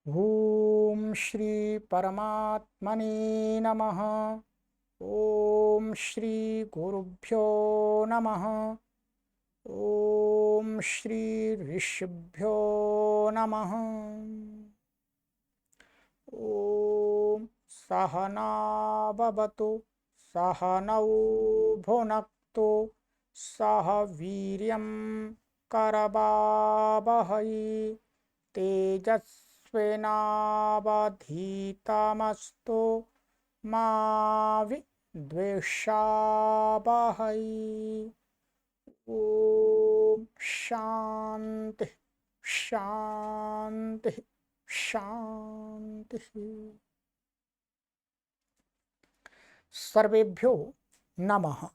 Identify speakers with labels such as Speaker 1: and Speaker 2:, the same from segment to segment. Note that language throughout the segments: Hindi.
Speaker 1: ओम श्री परमात्मने नमः। ओम श्री गुरुभ्यो नमः। ओम श्री ऋषिभ्यो नमः। ओम सहना भवतु सहनौ भुनक्तु सह वीर्यं करवावहै तेजस्विनावधीतमस्तु मा विद्विषावहै। ओम शांति शांति शांति। सर्वेभ्यो नमः।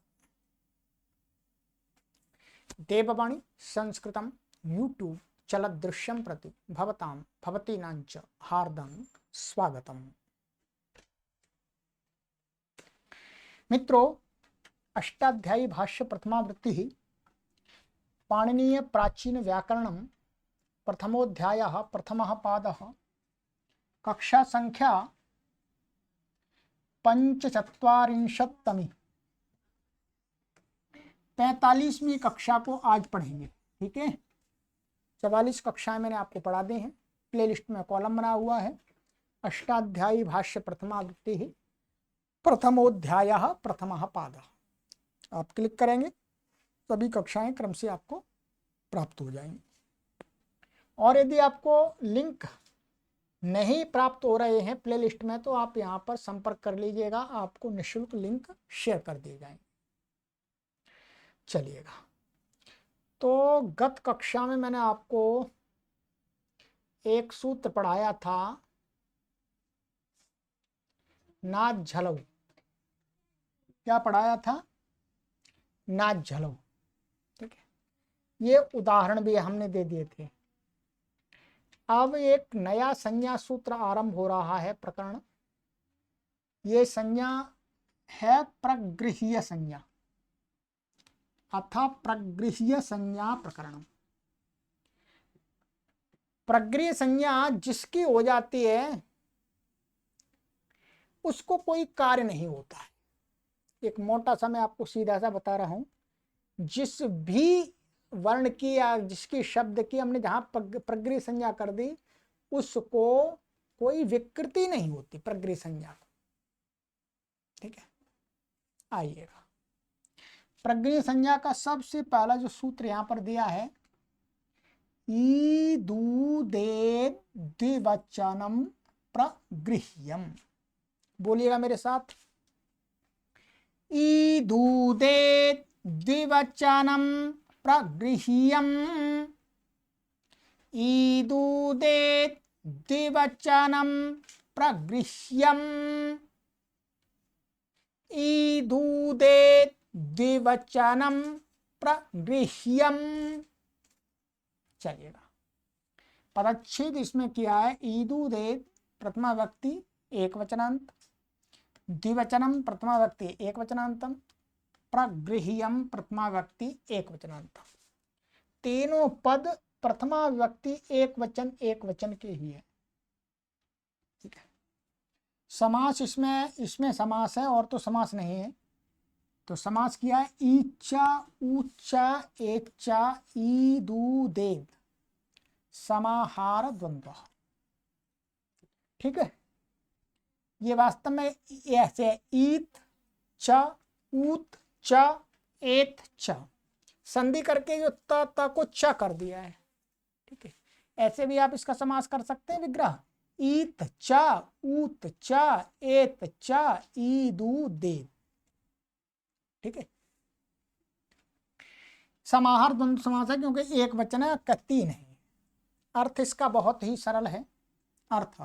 Speaker 1: देववाणी संस्कृतं यूट्यूब चलदृश्यं प्रति भवतां भवतीनांच हार्दं स्वागतम्। मित्रों, अष्टाध्यायी भाष्य प्रथमावृत्ति पाणिनीय प्राचीन व्याकरणं प्रथमोध्यायः प्रथमः पादः कक्षा संख्या 45तमी 45वीं कक्षा को आज पढ़ेंगे। ठीक है, 44 कक्षाएं मैंने आपको पढ़ा दी हैं। प्लेलिस्ट में कॉलम बना हुआ है अष्टाध्यायी भाष्य प्रथमावृत्ति प्रथमोध्यायः प्रथमः पादः। आप क्लिक करेंगे सभी कक्षाएं क्रम से आपको प्राप्त हो जाएंगी। और यदि आपको लिंक नहीं प्राप्त हो रहे हैं प्लेलिस्ट में तो आप यहां पर संपर्क कर लीजिएगा, आपको निःशुल्क लिंक शेयर कर दिए जाएंगे। चलिएगा, तो गत कक्षा में मैंने आपको एक सूत्र पढ़ाया था, नाच झलऊ। क्या पढ़ाया था? नाच झलऊ। ठीक है, ये उदाहरण भी हमने दे दिए थे। अब एक नया संज्ञा सूत्र आरंभ हो रहा है प्रकरण। ये संज्ञा है प्रगृह्य संज्ञा अथा प्रगृह्य संज्ञा प्रकरण। प्रगृह्य संज्ञा जिसकी हो जाती है उसको कोई कार्य नहीं होता है। एक मोटा सा मैं आपको सीधा सा बता रहा हूं, जिस भी वर्ण की या जिसकी शब्द की हमने जहां प्रगृह्य संज्ञा कर दी उसको कोई विकृति नहीं होती प्रगृह्य संज्ञा को। ठीक है, आइएगा, प्रगृह्य संज्ञा का सबसे पहला जो सूत्र यहां पर दिया है, ईदूदे द्विवचनम प्रगृह्यम। बोलिएगा मेरे साथ, ईदूदे द्विवचनम प्रगृह्यम। ईदूदे द्विवचनम प्रगृह्यम। ईदूदे द्विवचनम प्रगृह्यम। चलिएगा, पदच्छेद इसमें किया है। ईदूदेत प्रथमा व्यक्ति एक वचनांत, द्विवचनम प्रथमा व्यक्ति एक वचनांतम, प्रगृह्यम प्रथमा व्यक्ति एक वचनांत। तीनों पद प्रथमा व्यक्ति एक वचन के ही है। ठीक है, समास इसमें समास है और तो समास नहीं है। तो समास किया है ईचा ऊचा एचा ईदूदेद समाहार द्वंद्व। ठीक है, ये वास्तव में ऐसे ईत च ऊत च एत च संधि करके जो त को च कर दिया है। ठीक है, ऐसे भी आप इसका समास कर सकते हैं विग्रह, ईत च ऊत च एत च ईदूदेद। ठीक है, समाहार द्वंद्व समास है क्योंकि एक वचन है, तीन है। अर्थ इसका बहुत ही सरल है। अर्थ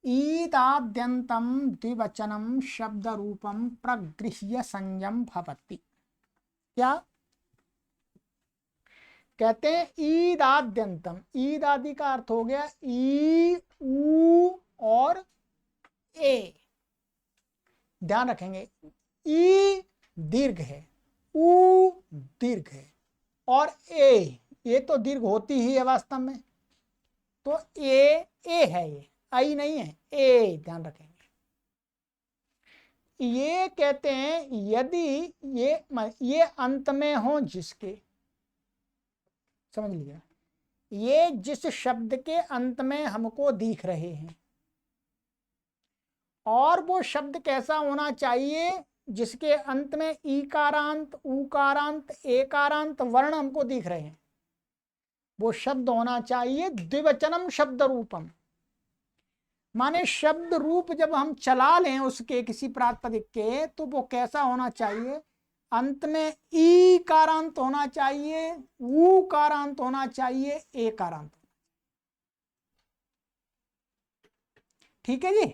Speaker 1: ईदाद्यंतम द्विवचनम शब्द रूपम प्रगृह्य संज्ञम भवति। क्या कहते हैं? ईदाद्यंतम, ईद आदि का अर्थ हो गया ई ऊ और ए। ध्यान रखेंगे, ई दीर्घ है, ऊ दीर्घ है और ए ये तो दीर्घ होती ही है वास्तव में। तो ए है, ये आई नहीं है, ए ध्यान रखेंगे। ये कहते हैं यदि ये अंत में हो जिसके, समझ लिया, ये जिस शब्द के अंत में हमको दिख रहे हैं, और वो शब्द कैसा होना चाहिए जिसके अंत में ईकारांत, ऊकारांत, एकारांत वर्ण हमको दिख रहे हैं, वो शब्द होना चाहिए द्विवचनम शब्द रूपम। माने शब्द रूप जब हम चला लें उसके किसी प्रातिपदिक के, तो वो कैसा होना चाहिए, अंत में ई कारांत होना चाहिए, ऊ कारांत होना चाहिए, ए कारांत। ठीक है जी।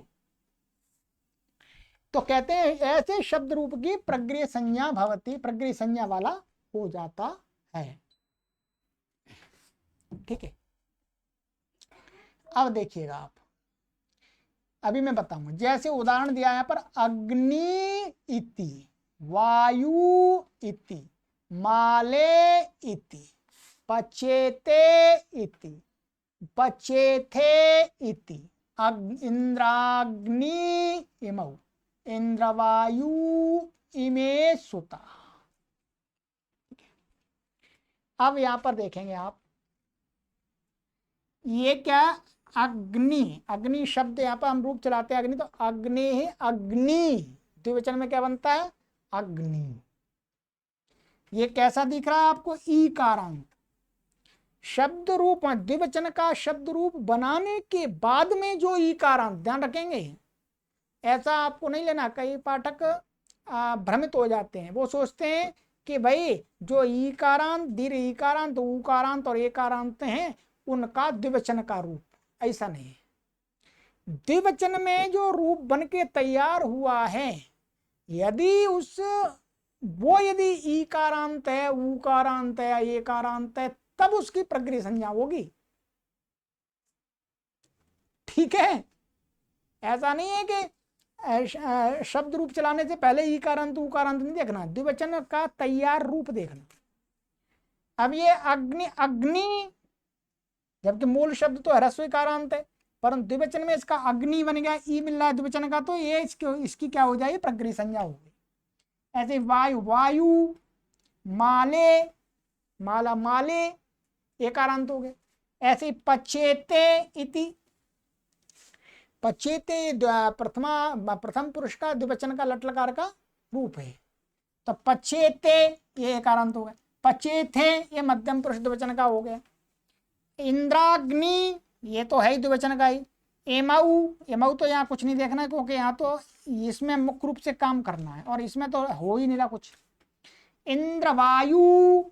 Speaker 1: तो कहते हैं ऐसे शब्द रूप की प्रग्रिय संज्ञा भवती, प्रग्रिय संज्ञा वाला हो जाता है। ठीक है, अब देखिएगा आप, अभी मैं बताऊंगा। जैसे उदाहरण दिया यहाँ पर, अग्नि इति, वायु इति, माले इति, पचेते इति, पचेथे इति, इंद्राग्नि इमौ, इंद्रवायु इमे सुता। अब यहां पर देखेंगे आप, ये क्या, अग्नि, अग्नि शब्द यहाँ पर हम रूप चलाते हैं अग्नि, तो अग्नि ही, अग्नि द्विवचन में क्या बनता है, अग्नि। ये कैसा दिख रहा है आपको, ई कारांत। शब्द रूप, द्विवचन का शब्द रूप बनाने के बाद में जो ई कारांत, ध्यान रखेंगे, ऐसा आपको नहीं लेना। कई पाठक भ्रमित हो जाते हैं, वो सोचते हैं कि भाई जो ई कारांत, दीर्घ ई कारांत, ऊ कारांत और ए कारांत हैं उनका द्विवचन का रूप, ऐसा नहीं। द्विवचन में जो रूप बन के तैयार हुआ है, यदि यदि ई कारांत है, ऊ कारांत है, ए कारांत है, तब उसकी प्रग्रिय संज्ञा होगी। ठीक है, ऐसा नहीं है कि शब्द रूप चलाने से पहले ई कारांत, ऊ कारांत नहीं देखना, द्विवचन का तैयार रूप देखना। अब ये अग्नि, अग्नि, जबकि मूल शब्द तो ह्रस्व कारांत है, परंतु द्विवचन में इसका अग्नि बन गया, ई मिल रहा है द्विवचन का, तो ये इसकी क्या हो जाएगी, प्रग्रिय संज्ञा होगी। ऐसे वायु, वायु, माले, माला, माले, एकारांत हो गए। ऐसे पचेते इति, पचेते प्रथम पुरुष का द्विवचन का लट लकार का रूप है, तो पचेते ये एकारांत हो गए। पचेथे ये मध्यम पुरुष द्विवचन का हो गया। इंद्राग्नि ये तो है ही द्विवचन का ही। एमऊ, एमऊ तो यहाँ कुछ नहीं देखना है, क्योंकि यहाँ तो इसमें मुख्य रूप से काम करना है और इसमें तो हो ही नहीं रहा कुछ। इंद्रवायु,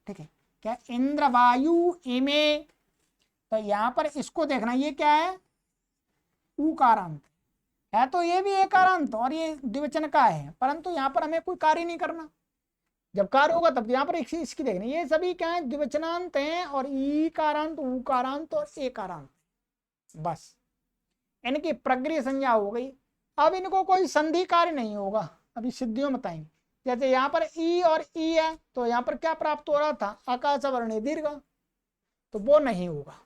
Speaker 1: ठीक है, क्या इंद्रवायु इमे, तो यहाँ पर इसको देखना, ये क्या है, उकारांत है, तो ये भी एकारांत और ये द्विवचन का है, परंतु यहाँ पर हमें कोई कार्य नहीं करना। जब कार्य होगा तब यहाँ पर इसकी देखना। ये सभी क्या है, द्विवचनांत हैं, और ईकारांत, उकारांत और एकारांत, बस इनकी प्रग्रिय संज्ञा हो गई। अब इनको कोई संधि कार्य नहीं होगा, अभी सिद्धियों बताएंगे। जैसे यहाँ पर ई और ई है, तो यहाँ पर क्या प्राप्त हो रहा था, आकाश वर्ण दीर्घ, तो वो नहीं होगा,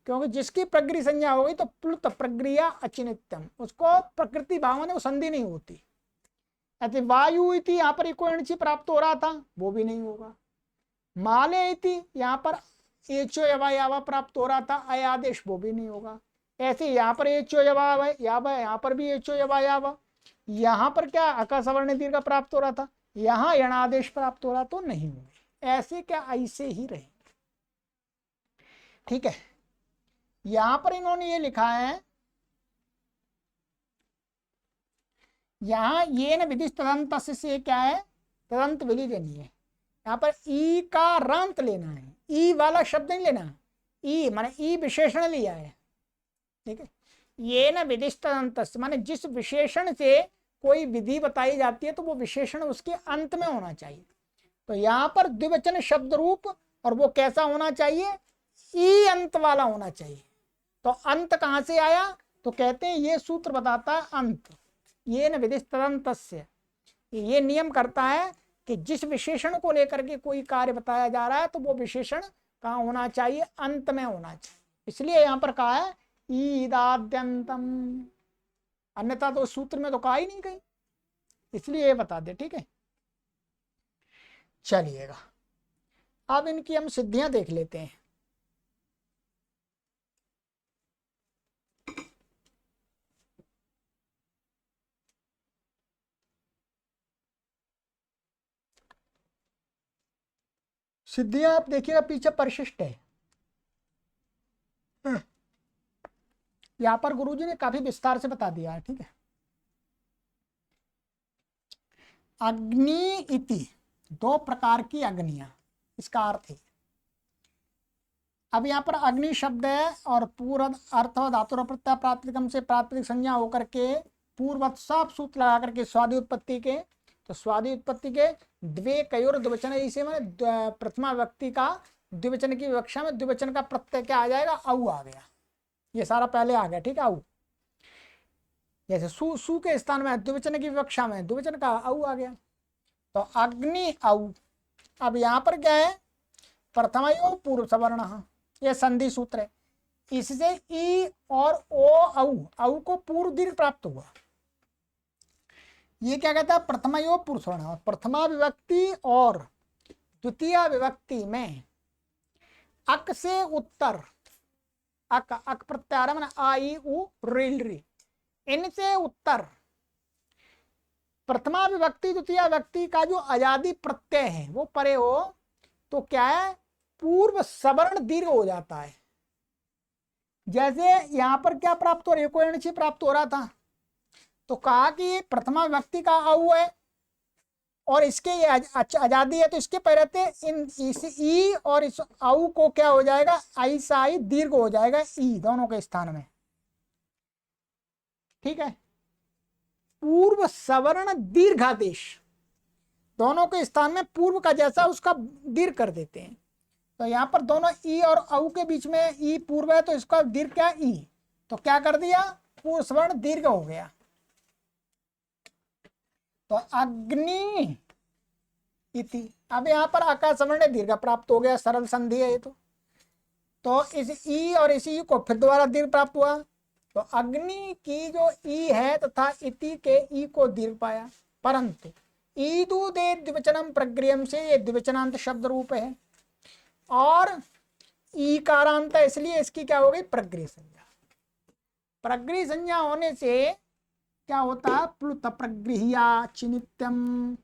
Speaker 1: क्योंकि जिसकी प्रग्रिय संज्ञा हो गई तो प्लुत प्रक्रिया अचिनित्यम, उसको प्रकृति भाव में संधि नहीं होती। ऐसे वायु इति यहाँ पर इको एणची प्राप्त हो रहा था, वो भी नहीं होगा। माले इति यहाँ पर एचो यवा यावा प्राप्त हो रहा था, अयादेश, वो भी नहीं होगा। ऐसे यहाँ पर एचो यवा यावा, यहाँ पर भी एचो यवा यावा, यहाँ पर क्या आकाश वर्ण दीर्घ प्राप्त हो रहा था, यहाँ यणादेश प्राप्त हो रहा, तो नहीं होंगे। ऐसे क्या, ऐसे ही रहे। ठीक है, यहां पर इन्होंने ये लिखा है, यहां ये न विधि तदंत से क्या है, तदंत विधि देनी है। यहाँ पर ई का रांत लेना है, ई वाला शब्द नहीं लेना, ई माने ई विशेषण लिया है। ठीक है, ये न विधि तदंत माने जिस विशेषण से कोई विधि बताई जाती है तो वो विशेषण उसके अंत में होना चाहिए। तो यहाँ पर द्विवचन शब्द रूप, और वो कैसा होना चाहिए, ई अंत वाला होना चाहिए। तो अंत कहां से आया, तो कहते हैं ये सूत्र बताता है अंत, ये न विधि तदंतस्य, ये नियम करता है कि जिस विशेषण को लेकर के कोई कार्य बताया जा रहा है तो वो विशेषण कहाँ होना चाहिए, अंत में होना चाहिए। इसलिए यहां पर कहा है ईदाद्यंतम, अन्यथा तो सूत्र में तो कहा ही नहीं कहीं, इसलिए ये बता दे। ठीक है, चलिएगा अब इनकी हम सिद्धियां देख लेते हैं। सिद्धियां आप देखिएगा पीछे परिशिष्ट है। यहां पर गुरुजी ने काफी विस्तार से बता दिया है। ठीक है, अग्नि इति, दो प्रकार की अग्नियां, इसका अर्थ है। अब यहाँ पर अग्नि शब्द है और पूर्व अर्थ धातु प्रत्यय प्रातिपदिकम से प्रातिपदिक संज्ञा होकर के पूर्वत साफ सूत्र लगा करके स्वादि उत्पत्ति के, तो स्वादि उत्पत्ति के द्वे कयोर द्विवचन, इसे मैंने प्रथमा व्यक्ति का द्विवचन की विवक्षा में द्विवचन का प्रत्यय क्या आ जाएगा, औ आ गया। ये सारा पहले आ गया। ठीक है, औ जैसे सु के स्थान में द्विवचन की विवक्षा में द्विवचन का औ आ गया, तो अग्नि औ। अब यहाँ पर क्या है, प्रथमयो पूर्व सवर्ण, ये संधि सूत्र है। इससे ई और ओ औ को पूर्व दीर्घ प्राप्त हुआ। ये क्या कहता है, प्रथमयो पूर्व सवर्ण, प्रथमा विभक्ति और द्वितीय विभक्ति में अक से उत्तर, अक प्रत्यार माने आ ई उ रील री, इनसे उत्तर प्रथमा विभक्ति द्वितीय विभक्ति का जो आजादी प्रत्यय है वो परे हो, तो क्या है, पूर्व सवर्ण दीर्घ हो जाता है। जैसे यहां पर क्या प्राप्त हो रहा है, कोयणची प्राप्त हो रहा था, तो कहा कि प्रथमा विभक्ति का औ है और इसके ये आजादी है, तो इसके पहले इस ई और इस औ को क्या हो जाएगा, ऐसा ही दीर्घ हो जाएगा ई दोनों के स्थान में। ठीक है, पूर्व सवर्ण दीर्घादेश, दोनों के स्थान में पूर्व का जैसा उसका दीर्घ कर देते हैं। तो यहाँ पर दोनों ई और औ के बीच में ई पूर्व है, तो इसका दीर्घ क्या ई, तो क्या कर दिया, पूर्व सवर्ण दीर्घ हो गया। तो अग्नि इति, अब यहाँ पर आकाश सवर्ण दीर्घ प्राप्त हो गया, सरल संधि है ये तो इस ई और इस ई को फिर दोबारा दीर्घ प्राप्त हुआ, तो अग्नि की जो ई है तथा इति के ई को दीर्घ पाया। परंतु ईदु दे द्विवचनम प्रग्रियम से ये द्विवचनांत शब्द रूप है और ईकारांत, इसलिए इसकी क्या हो गई, प्रग्रिय संज्ञा। प्रग्रिय संज्ञा होने से क्या होता है, प्लुत प्रगृहिया चिनित्यम।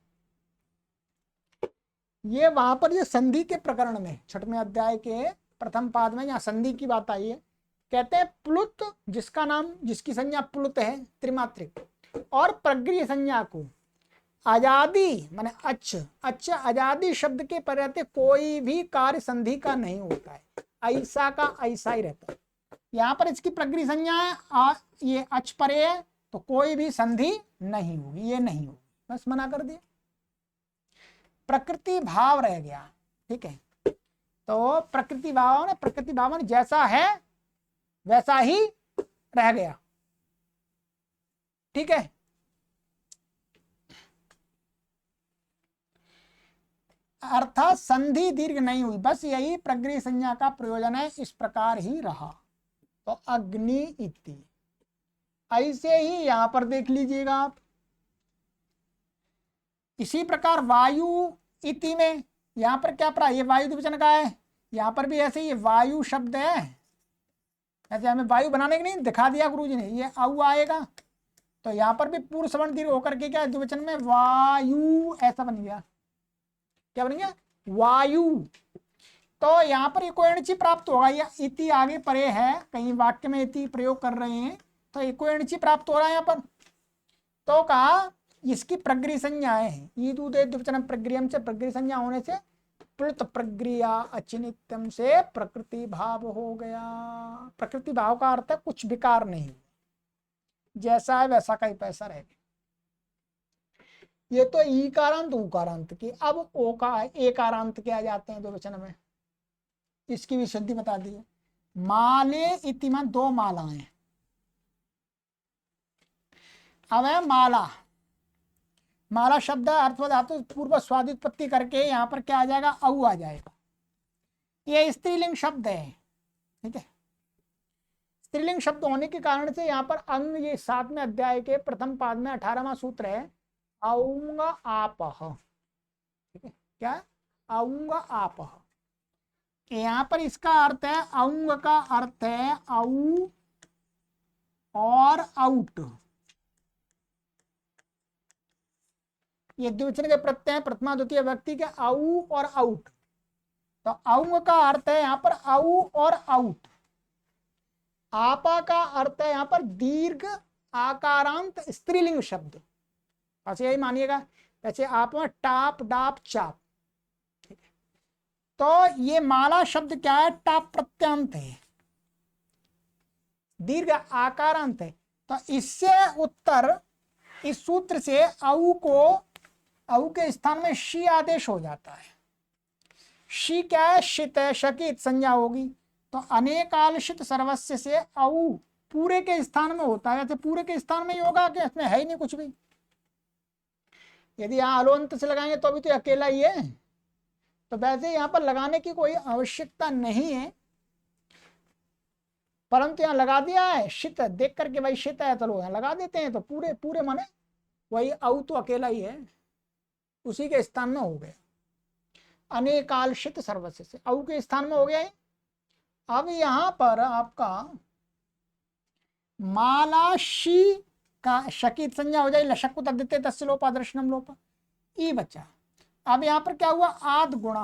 Speaker 1: ये वहां पर ये संधि के प्रकरण में 6वें अध्याय के प्रथम पाद में यहाँ संधि की बात आई है। कहते हैं प्लुत, जिसका नाम, जिसकी संज्ञा प्लुत है त्रिमात्रिक, और प्रगृह संज्ञा को आजादी माने अच्छ आजादी शब्द के पर रहते कोई भी कार्य संधि का नहीं होता है, ऐसा का ऐसा ही रहता है। यहाँ पर इसकी प्रगृह संज्ञा है, ये अच्छ परे है, तो कोई भी संधि नहीं होगी, ये नहीं होगी, बस मना कर दिया। प्रकृति भाव रह गया। ठीक है, तो प्रकृति भाव ने, प्रकृति भाव ने जैसा है वैसा ही रह गया। ठीक है, अर्थात संधि दीर्घ नहीं हुई, बस यही प्रगृह संज्ञा का प्रयोजन है, इस प्रकार ही रहा। तो अग्नि इति, ऐसे ही यहां पर देख लीजिएगा आप। इसी प्रकार वायु इति में यहां पर क्या पढ़ा, ये वायु द्विवचन का है, यहां पर भी ऐसे ही वायु शब्द है, ऐसे हमें वायु बनाने के नहीं दिखा दिया गुरुजी ने, ये औ आएगा, तो यहां पर भी पूर्व सवर्ण दीर्घ होकर के क्या द्विवचन में वायु ऐसा बन गया, क्या बन गया, वायु। तो यहाँ पर इको एणची प्राप्त होगा, या इति आगे परे है, कहीं वाक्य में इति प्रयोग कर रहे हैं, तो इको एणची प्राप्त हो रहा है यहाँ पर। तो कहा इसकी प्रगृह संज्ञा है, ईदु दे द्विवचन प्रगृहम से प्रगृह संज्ञा होने से प्लुत प्रगृया अचिनित्यम से प्रकृति भाव हो गया। प्रकृति भाव का अर्थ है कुछ विकार नहीं, जैसा है वैसा का ही पैसा रहेगा। ये तो ईकारांत उकारांत की, अब ओ का एकारांत के आ जाते हैं द्विवचन में, इसकी भी सिद्धि बता दी है। माले इति में दो मालाएं, अब है माला, माला शब्द अर्थ धातु पूर्व स्वादि उत्पत्ति करके यहाँ पर क्या आ जाएगा, औ आ जाएगा। ये स्त्रीलिंग शब्द है। ठीक है, स्त्रीलिंग शब्द होने के कारण से यहाँ पर अंग, ये 7वें अध्याय के प्रथम पाद में 18वां सूत्र है, औंग आपह। ठीक है, क्या? औंग आपह। यहाँ पर इसका अर्थ है, औंग का अर्थ है औ और आउट। ये द्विवचन के प्रत्यय हैं, प्रथमा द्वितीय व्यक्ति के, औ और आउट। तो औंग का अर्थ है यहाँ पर औ और आउट। आपा का अर्थ है यहाँ पर दीर्घ आकारांत स्त्रीलिंग शब्द। बस यही मानिएगा। जैसे आप में टाप, डाप, चाप। तो ये माला शब्द क्या है? टाप प्रत्यांत है, दीर्घ आकारांत है। तो इससे उत्तर, इस सूत्र से औ के स्थान में शी आदेश हो जाता है। शी क्या है? शित है, शकित संज्ञा होगी। तो अनेकालशित सर्वस्व से औ पूरे के स्थान में होता है। पूरे के स्थान में ही होगा कि इसमें है ही नहीं कुछ भी। यदि यहाँ अलोंत से लगाएंगे तो भी तो अकेला ही है। तो वैसे यहाँ पर लगाने की कोई आवश्यकता नहीं है, परंतु यहाँ लगा दिया है। शित देख करके भाई शित है, चलो यहाँ लगा देते हैं। तो पूरे पूरे माने वही औ तो अकेला ही है, उसी के स्थान में हो गया। अनेकालशित सर्वस्व से औ के स्थान में हो गया है। अब यहां पर आपका मालाशी का शकीत संज्ञा हो जाए, लशक को तद्धिते तस्य लोपा दर्शनम लोपा, ई बच्चा। अब यहां पर क्या हुआ? आद गुण।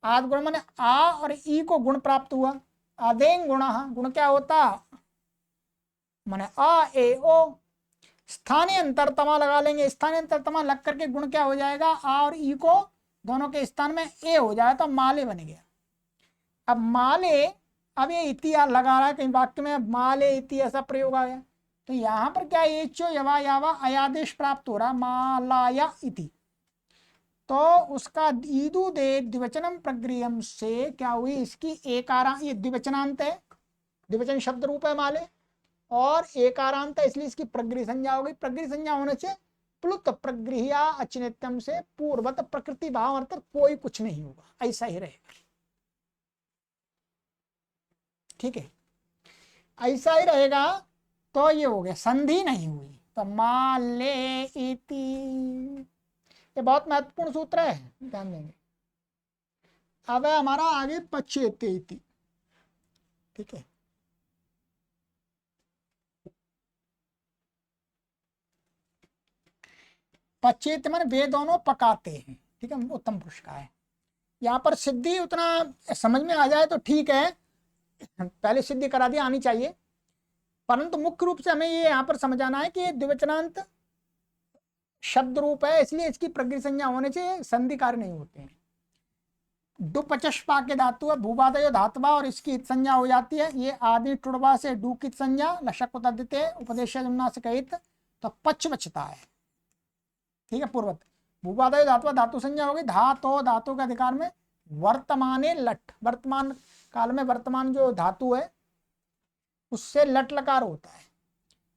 Speaker 1: आद गुण माने आ और ई को गुण प्राप्त हुआ। आदेंग गुण, गुण क्या होता? माने आ ए ओ। स्थानीय अंतरतमा लगा लेंगे। स्थानीय अंतरतमा लग करके गुण क्या हो जाएगा? आ और ई को दोनों के स्थान में ए हो जाए, तो माले बन गया। अब माले, अब ये इति लगा रहा है कहीं वाक्य में, माले इति ऐसा प्रयोग आ गया। तो यहां पर क्या? एचो यवा यावा अयादेश प्राप्त हो रहा, मालाया इति। तो उसका ईदु दे द्विवचनम प्रगृहम से क्या हुई? इसकी एकारा, ये द्विवचनांत है, द्विवचन शब्द रूप है माले, और एकारांत है, इसलिए इसकी प्रगृह संज्ञा हो गई। प्रगृह संज्ञा होने से प्लुत प्रगृहिया अचिनित्यम से पूर्वत प्रकृति भाव अर्थात कोई कुछ नहीं होगा, ऐसा ही रहेगा। ठीक है, ऐसा ही रहेगा। तो ये हो गया, संधि नहीं हुई। तो माले इति, ये बहुत महत्वपूर्ण सूत्र है, ध्यान देंगे। अब है हमारा आगे पचेते इति। ठीक है, पचेत मन वे दोनों पकाते हैं। ठीक है, उत्तम पुरुष का है। यहाँ पर सिद्धि उतना समझ में आ जाए तो ठीक है, पहले सिद्धि करा दिया, आनी चाहिए। परंतु मुख्य रूप से हमें ये यहाँ पर समझाना है कि ये द्विवचनांत शब्द रूप है, इसलिए इसकी प्रगृह संज्ञा होने से संधि कार्य नहीं होते हैं। डुपचष्पा के धातु है, भूबादयो धातुवा, और इसकी इत संज्ञा हो जाती है। ये आदि टुड़वा से डू की संज्ञा, लशक को तद्धिते उपदेश जुम्ना से कहित, तो पच बचता है। ठीक है, पूर्वत भूबादयो धातुवा धातु संज्ञा होगी। धातो धातु के अधिकार में वर्तमाने लट, वर्तमान काल में वर्तमान जो धातु है उससे लट लकार होता है।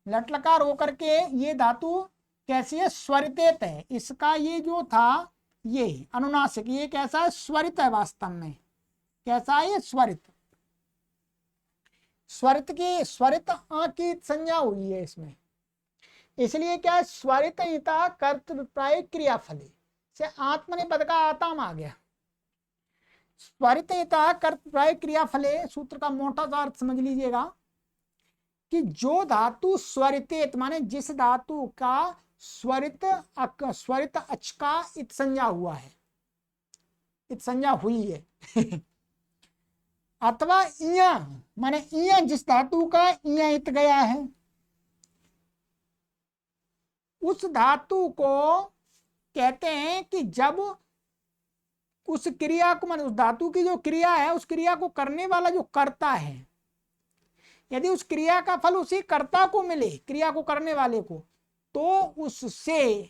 Speaker 1: लट लकार होकर के ये धातु कैसी है? स्वरितेत है। इसका ये जो था ये अनुनासिक, ये कैसा है? स्वरित है वास्तव में। कैसा है ये? स्वरित। स्वरित की, स्वरित आ की संज्ञा हुई है इसमें, इसलिए क्या है? स्वरितयिता कर्तृप्राय क्रियाफले से आत्मनेपद का आताम आ गया। स्वरितयिता कर्तृप्राय क्रियाफले सूत्र का मोटा सा अर्थ समझ लीजिएगा कि जो धातु स्वरितेत माने जिस धातु का स्वरित स्वरित अच का इत संज्ञा हुआ है, इत संज्ञा हुई है अथवा इया माने इया जिस धातु का इया इत गया है, उस धातु को कहते हैं कि जब उस क्रिया को, माने उस धातु की जो क्रिया है, उस क्रिया को करने वाला जो कर्ता है, यदि उस क्रिया का फल उसी कर्ता को मिले, क्रिया को करने वाले को, तो उससे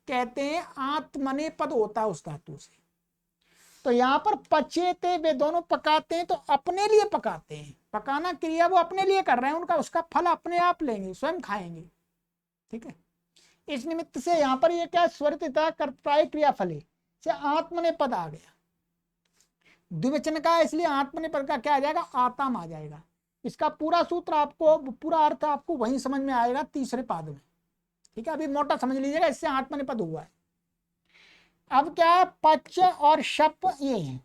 Speaker 1: कहते हैं आत्मनेपद होता है उस धातु से। तो यहाँ पर पचेते वे दोनों पकाते हैं, तो अपने लिए पकाते हैं। पकाना क्रिया वो अपने लिए कर रहे हैं, उनका उसका फल अपने आप लेंगे, स्वयं खाएंगे। ठीक है, इस निमित्त से यहाँ पर ये क्या? स्वरितता कर्तृप्राय क्रियाफले से आत्मनेपद आ गया। द्विवचन का इसलिए आत्मनेपद का क्या आ जाएगा? आताम आ जाएगा। इसका पूरा सूत्र आपको, पूरा अर्थ आपको वहीं समझ में आएगा तीसरे पाद में। ठीक है, अभी मोटा समझ लीजिएगा, इससे आत्मनेपद हुआ है। अब क्या है, पच और शप ये है,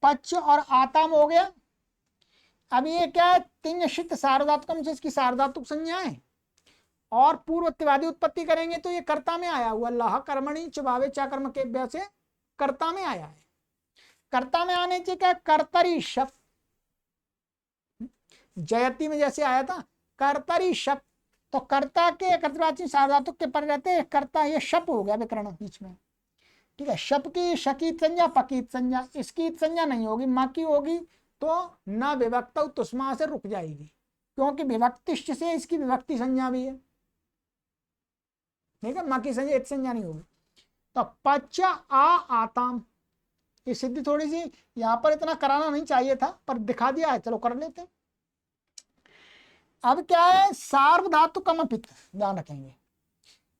Speaker 1: पच और आताम हो गया। अब ये क्या है, तिंशित सार्वधातुकम से इसकी सार्वधातुक संज्ञा है, और पूर्वत्वादी उत्पत्ति करेंगे तो ये कर्ता में आया हुआ, लह कर्मणि च भावे चा कर्म के से कर्ता में आया है। कर्ता में आने से क्या, कर्तरी शप, जयती में जैसे आया था कर्तरी शप, तो कर्ता के कर्तवाची सार्वधातुक के पर रहते कर्ता, ये शप हो गया विकरण बीच में। ठीक है, शप की शकीत संज्ञा पकीत संज्ञा, इसकी संज्ञा नहीं होगी, माँ की होगी तो न विभक्त तुष्मा से रुक जाएगी, क्योंकि विभक्तिष्ठ से इसकी विभक्ति संज्ञा भी है। ठीक है, माँ की संज्ञा इत संज्ञा नहीं होगी। तो पच आ आताम, ये सिद्धि थोड़ी सी यहाँ पर इतना कराना नहीं चाहिए था, पर दिखा दिया है, चलो कर लेते हैं। अब क्या है, सार्वधातुकम अपित, ध्यान रखेंगे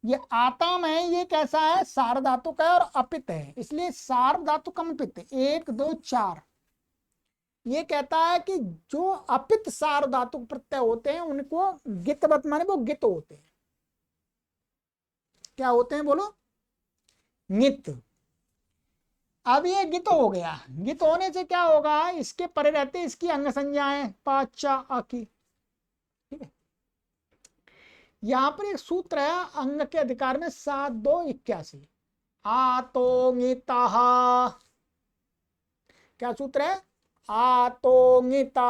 Speaker 1: ये आताम है, ये कैसा है, सार्वधातुक है और अपित है, इसलिए सार्वधातुकम अपित 1 2 4 ये कहता है कि जो अपित सार्वधातुक प्रत्यय होते हैं उनको गितवत माने वो गित होते हैं। क्या होते हैं बोलो, गित। अब ये गित हो गया, गित होने से क्या होगा, इसके परे रहते इसकी अंग संज्ञाएं पाचा आकी। ठीक है, यहां पर एक सूत्र है अंग के अधिकार में 7 2 81, आतोंगिता, क्या सूत्र है, आतोंगिता।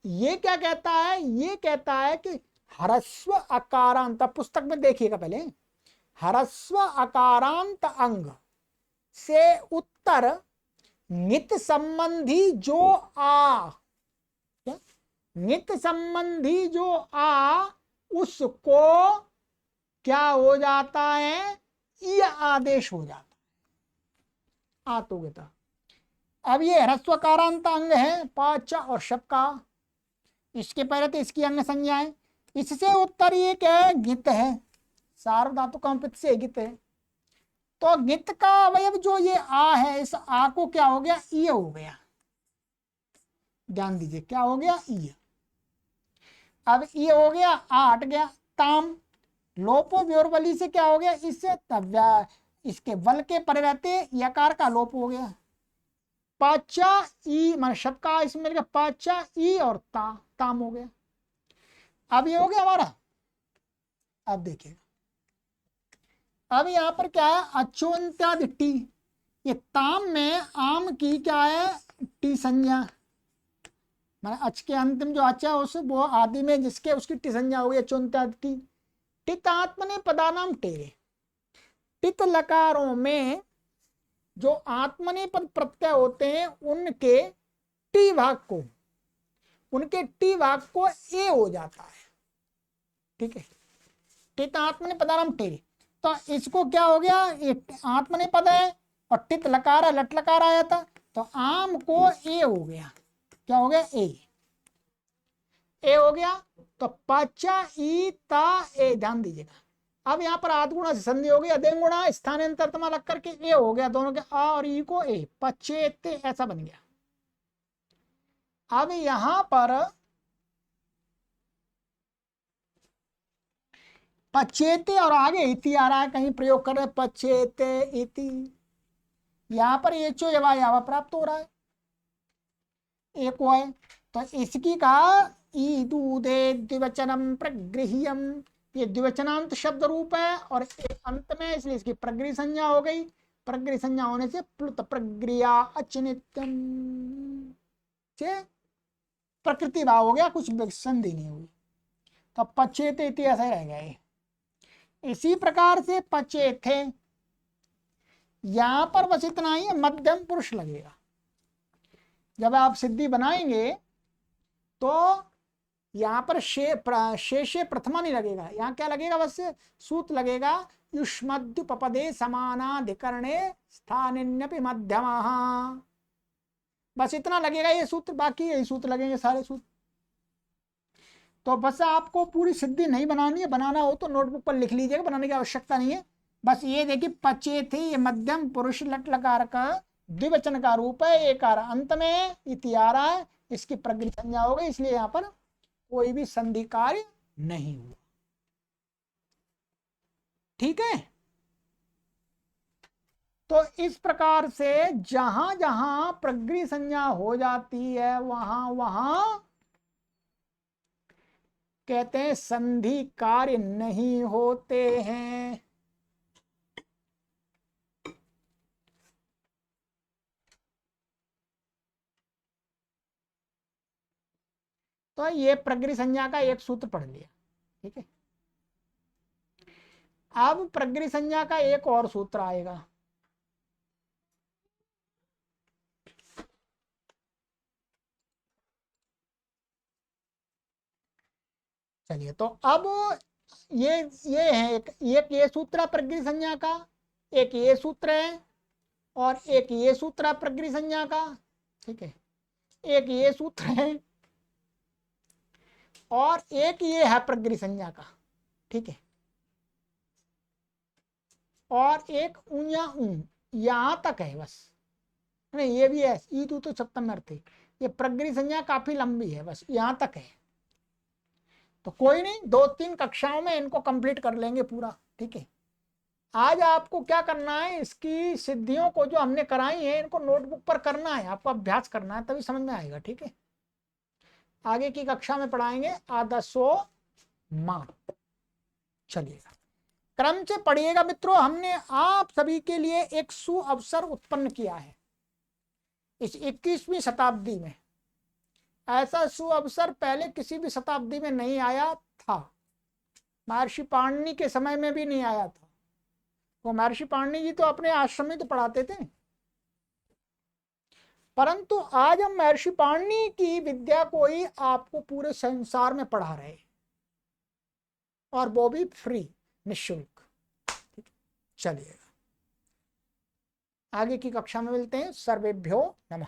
Speaker 1: ये क्या कहता है, ये कहता है कि ह्रस्व अकारांत, पुस्तक में देखिएगा पहले, ह्रस्व अकारांत अंग से उत्तर नित संबंधी जो आ, नित संबंधी जो आ, उसको क्या हो जाता है, यह आदेश हो जाता है, आतोगिता। अब ये ह्रस्वकारांत अंग है पाच और शप का, इसके पहले तो इसकी अंग संज्ञाएं, इससे उत्तर ये क्या है, गित है, सार्वधातुक से गित है। तो गित का अवयव जो ये आ है, इस आ को क्या हो गया, ई हो गया। ध्यान दीजिए क्या हो गया, ई। अब ई हो गया, आ हट गया, ताम लोपो व्योरबली से क्या हो गया, इससे तव्या, इसके वल के परे रहते यकार का लोप हो गया। पाचा ई मान शब्द का इसमें मिल गया, पाचा ई और ताम हो गया। अब ये हो गया हमारा। अब देखिएगा, अब यहां पर क्या है, अचोन्त्यादि टी, ये ताम में आम की क्या है, टी संज्ञा, माने अच के अंतिम जो अच है उस वो आदि में जिसके उसकी टी संज्ञा हो गई अचोन्त्यादि टी। टित आत्मने पदानाम टेरे, टित लकारों में जो आत्मनेपद प्रत्यय होते हैं उनके टी भाग को, उनके टी भाग को ए हो जाता है। ठीक है, टित आत्मने पदानाम टेरे, तो इसको क्या हो गया, आत्मनेपद है और टित लकार है, लट लकार आया था, तो आम को ए हो गया, क्या हो गया, ए हो गया। तो पाचा ई ता ए, ध्यान दीजिएगा। अब यहाँ पर आदगुणा से संधि हो गई, अदेंगुणा स्थानांतरमा लग करके ए हो गया, दोनों के आ और ई को ए, पचेते ऐसा बन गया। अब यहां पर पचेते और आगे इति आ रहा है, कहीं प्रयोग कर रहे पचेते इति, यहां पर ये चो यावा प्राप्त हो रहा है, एक वो है। तो इसकी कहा ईदूदे द्विवचनम प्रगृह्यम, ये द्विवचनांत शब्द रूप है और अंत में, इसलिए इसकी प्रगृह संज्ञा हो गई। प्रगृह संज्ञा होने से प्लुत प्रक्रिया अचनित्यम से प्रकृति भाव हो गया, कुछ संधि नहीं हुई, तो पचेते इति ऐसा ही रह गया। इसी प्रकार से पचेथे, यहां पर बस इतना ही मध्यम पुरुष लगेगा। जब आप सिद्धि बनाएंगे तो यहां पर शेषे प्रथमा नहीं लगेगा, यहां क्या लगेगा, बस सूत लगेगा, युष्मद्युपपदे समानाधिकरणे स्थानिन्यपि मध्यमः, बस इतना लगेगा ये सूत्र, बाकी यही सूत्र लगेंगे सारे सूत्र। तो बस आपको पूरी सिद्धि नहीं बनानी है, बनाना हो तो नोटबुक पर लिख लीजिएगा, बनाने की आवश्यकता नहीं है। बस ये देखिए पचे थे, ये मध्यम पुरुष लट लकार का द्विवचन का रूप है, एकार अंत में इति आ रहा है, इसकी प्रगृही संज्ञा हो गई, इसलिए यहां पर कोई भी संधि कार्य नहीं हुआ। ठीक है, तो इस प्रकार से जहां जहां प्रगृही संज्ञा हो जाती है वहां वहां कहते हैं संधि कार्य नहीं होते हैं। तो ये प्रगृही संज्ञा का एक सूत्र पढ़ लिया। ठीक है, अब प्रगृही संज्ञा का एक और सूत्र आएगा। चलिए, तो अब ये है एक ये सूत्र है प्रगृही संज्ञा का, एक ये सूत्र है, और एक ये सूत्र है प्रगृही संज्ञा का। ठीक है, एक ये सूत्र है और एक ये है प्रगृही संज्ञा का। ठीक है, और एक ऊया ऊं यहां तक है बस। नहीं, ये भी है ई तो सप्तम अर्थ है। ये प्रगृही संज्ञा काफी लंबी है, बस यहां तक है। तो कोई नहीं, 2-3 कक्षाओं में इनको कंप्लीट कर लेंगे पूरा। ठीक है, आज आपको क्या करना है, इसकी सिद्धियों को जो हमने कराई है इनको नोटबुक पर करना है, आपको अभ्यास करना है, तभी समझ में आएगा। ठीक है, आगे की कक्षा में पढ़ाएंगे आदर्शो मा। चलिएगा, क्रम से पढ़िएगा मित्रों। हमने आप सभी के लिए एक सुअवसर उत्पन्न किया है इस 21वीं शताब्दी में। ऐसा सुअवसर पहले किसी भी शताब्दी में नहीं आया था, महर्षि पाणिनि के समय में भी नहीं आया था। वो महर्षि पाणिनि जी तो अपने आश्रम में तो पढ़ाते थे, परंतु आज हम महर्षि पाणिनि की विद्या को ही आपको पूरे संसार में पढ़ा रहे, और वो भी फ्री, निःशुल्क। चलिएगा, आगे की कक्षा में मिलते हैं। सर्वेभ्यो नमः।